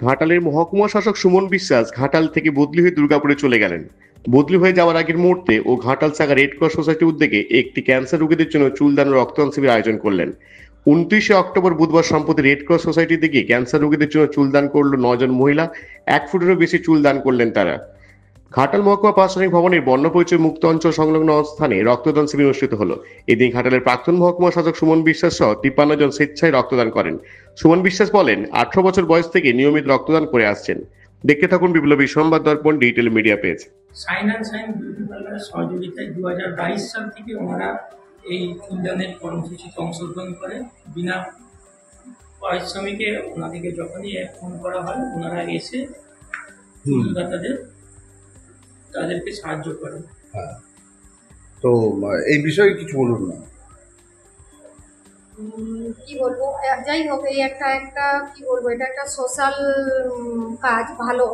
ঘাটালের মহকুমা শাসক সুমন বিশ্বাস ঘাটাল থেকে বদলি হয়ে দুর্গাপুরে চলে গেলেন। বদলি হয়ে যাওয়ার আগের মুহূর্তে ও ঘাটাল শাখা রেড ক্রস সোসাইটির উদ্যোগে একটি ক্যান্সার রোগীদের জন্য চুলদান ও রক্তদান শিবির আয়োজন করলেন। 29শে অক্টোবর বুধবার সম্প্রতি রেড ক্রস সোসাইটি থেকে ক্যান্সার রোগীদের জন্য চুলদান করলো 9 জন মহিলা। 1 ফুটেরও বেশি চুল দান করলেন তারা। ঘাটাল মহকুমা প্রশাসনিক ভবনের বর্ণপরিচয় মুক্ত অঞ্চল সংলগ্ন স্থানে রক্তদান শিবির অনুষ্ঠিত হলো। এদিন ঘাটালের প্রাক্তন মহকুমা শাসক সুমন বিশ্বাস সহ 53 জন স্বেচ্ছায় রক্তদান করেন। সুমন বিশ্বাস বলেন, 18 বছর বয়স থেকে নিয়মিত রক্তদান করে আসছেন। দেখতে থাকুন বিপ্লবী সংবাদ দর্পণ digital media page. Shine and Shine Beauty পার্লারের সহযোগিতায় 2022 সাল থেকে ওনারা এই চুলদানের কর্মসূচিতে অংশগ্রহণ করে বিনা পারিশ্রমিকে ওনাদেরকে যখনই ফোন করা হয় ওনারা এসে চুলদাতাদের তাদেরকে সাহায্য করেন। হ্যাঁ, তো এই বিষয়ে কিছু বলুন না। কি বলবো, যাই হোক, এই একটা কি বলবো, এটা একটা সোশ্যাল কাজ, ভালো।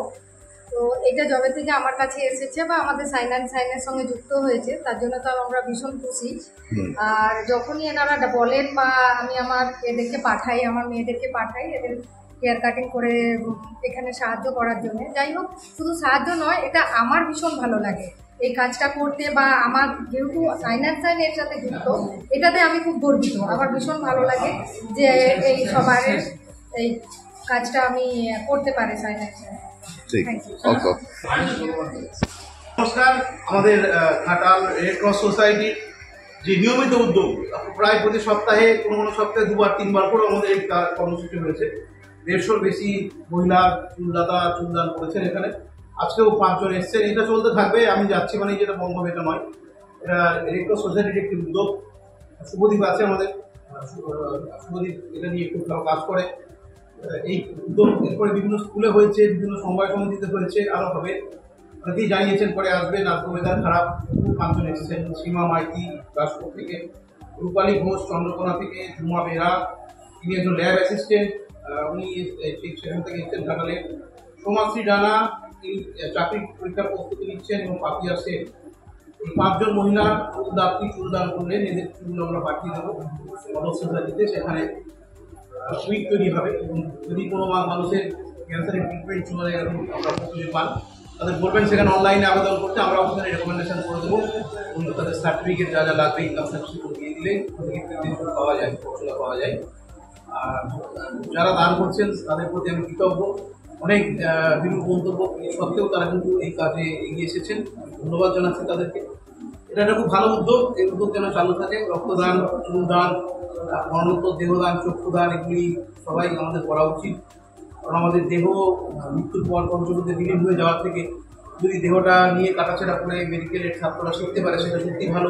তো এটা যবে থেকে আমার কাছে এসেছে বা আমাদের সাইন অ্যান্ড সাইনের সঙ্গে যুক্ত হয়েছে, তার জন্য তো আমরা ভীষণ খুশি। আর যখনই এনারা বলেন বা আমি আমার এদেরকে পাঠাই, আমার মেয়েদেরকে পাঠাই এদের হেয়ার কাটিং করে এখানে সাহায্য করার জন্য। যাই হোক, শুধু সাহায্য নয়, এটা আমার ভীষণ ভালো লাগে এই কাজটা করতে, বা আমার যেহেতু সাইন অ্যান্ড সাইন এর সাথে যুক্ত, এটাতে আমি খুব গর্বিত। আমার ভীষণ ভালো লাগে যে এই সবার এই কাজটা আমি করতে পারি সাইন অ্যান্ড সাইন। নমস্কার, আমাদের ঘাটাল রেড ক্রস সোসাইটির যে নিয়মিত উদ্যোগ, প্রায় প্রতি সপ্তাহে কোনো সপ্তাহে 2-3 বার করে আমাদের এই কর্মসূচি হয়েছে। 150-র বেশি মহিলা চুলদাতা চুলদান করেছেন এখানে। আজকেও 5 জন এসছেন। এটা চলতে থাকবে। আমি যাচ্ছি মানে যেটা বন্ধ এটা নয়, এটা রেড ক্রস সোসাইটির একটি উদ্যোগ। শুভদীপ আছে আমাদের, শুভদীপ এটা নিয়ে খুব ভালো কাজ করে। এই উদ্যোগ এরপরে বিভিন্ন স্কুলে হয়েছে, বিভিন্ন সমবায় সমিতিতে হয়েছে, আরও হবে। অনেকেই জানিয়েছেন পরে আসবেন। আর ওয়েদার খারাপ, 5 জন এসেছেন। সীমা মাইতি রাজপুর থেকে, রূপালী ঘোষ চন্দ্রকোনা থেকে, ঝুমা বেরা, তিনি একজন ল্যাব অ্যাসিস্ট্যান্ট, উনি সেখান থেকে এসেছেন ঘাটালে। সোমাশ্রী ডানা, তিনি চাকরির পরীক্ষার প্রস্তুতি নিচ্ছেন, এবং পাপিয়া সেন। এই 5 জন মহিলা চুলদান করলেন। এদের চুল আমরা পাঠিয়ে দেবো অবস্থা দিতে, সেখানে সুইট তৈরি হবে। এবং যদি কোনো মানুষের ক্যান্সারের ট্রিটমেন্ট চলে এরকম আমরা প্রস্তুতি পান, তাদের বলবেন সেখানে অনলাইনে আবেদন করতে, আমরাও সেখানে রেকমেন্ডেশন করে দেবো। এবং তাদের সার্টিফিকেট যা যা লাগবে ইনকাম সার্টিফিকেট দিয়ে দিলে পাওয়া যায়, পাওয়া যায়। আর যারা দান করছেন তাদের প্রতি আমি কৃতজ্ঞ। অনেক বিরূপ মন্তব্য সত্ত্বেও তারা কিন্তু এই কাজে এগিয়ে এসেছেন। ধন্যবাদ জানাচ্ছি তাদেরকে। এটা একটা খুব ভালো উদ্যোগ। এই উদ্যোগ যেন চালু থাকে। রক্তদান, চুলদান, মরণোত্তর দেহদান, চক্ষুদান, এগুলি সবাই আমাদের করা উচিত। কারণ আমাদের দেহ মৃত্যুর পর পঞ্চভূতে বিলীন হয়ে যাওয়ার থেকে যদি দেহটা নিয়ে কাটাছেড়া করে মেডিকেলের ছাত্ররা শিখতে পারে, সেটা সত্যিই ভালো।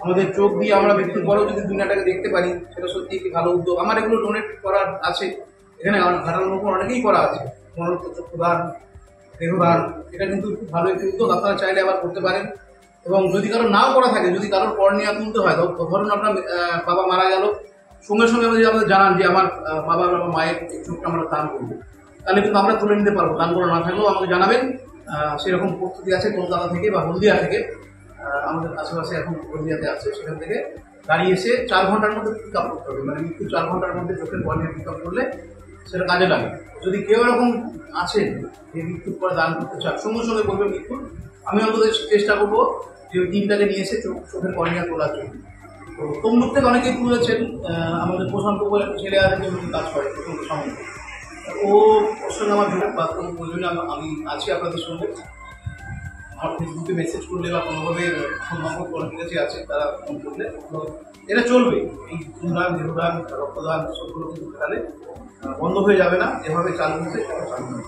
আমাদের চোখ দিয়ে আমরা মৃত্যুর পরেও যদি দুনিয়াটাকে দেখতে পারি, সেটা সত্যি একটি ভালো উদ্যোগ। আমার এগুলো ডোনেট করার আছে, এখানে ঘাটানোর উপর অনেকেই করা আছে। মরণোত্তর চক্ষুদান, দেহদান, এটা কিন্তু খুব ভালো একটি উদ্যোগ। আপনারা চাইলে আবার করতে পারেন। এবং যদি কারো নাও করা থাকে, যদি কারোর কর্নিয়া তুলতে হয়, ধরুন আপনার বাবা মারা গেল, সঙ্গে সঙ্গে আমাদের জানান যে আমার বাবা বা মায়ের চোখটা আমরা দান করবো, তাহলে কিন্তু আমরা তুলে নিতে পারবো। দান করা না থাকলেও আমাকে জানাবেন। সেরকম প্রস্তুতি আছে কলকাতা থেকে বা হলদিয়া থেকে। আমাদের আশেপাশে এখন হলদিয়াতে আছে, সেখান থেকে গাড়ি এসে 4 ঘন্টার মধ্যে পিক আপ করতে হবে। মানে মৃত্যু 4 ঘন্টার মধ্যে চোখের কর্নিয়া পিক আপ করলে সেটা কাজে লাগে। যদি কেউ এরকম আছেন যে মৃত্যুর পরে দান করতে চান, সঙ্গে সঙ্গে বলবে মৃত্যুর, আমি অন্তত চেষ্টা করবো যে ওই টিমটাকে নিয়ে এসে চোখের কর্নিয়া তোলার জন্য। তো তমলুক থেকে অনেকেই তুলেছেন। আমাদের প্রশান্ত বলে একটা ছেলে আছে, যে কাজ করে প্রশান্ত সামনে, ওর সঙ্গে আমার যোগাযোগ বা কোনো প্রয়োজনে আমি আছি আপনাদের সঙ্গে। আমার ফেসবুকে মেসেজ করলে বা কোনোভাবে ফোন নম্বর অনেক কাছে আছে, তারা ফোন করলে এটা চলবে। এই চুলদান, দেহদান, রক্তদান সবগুলো কিন্তু বন্ধ হয়ে যাবে না। এভাবে চালু হচ্ছে, চালু হবে।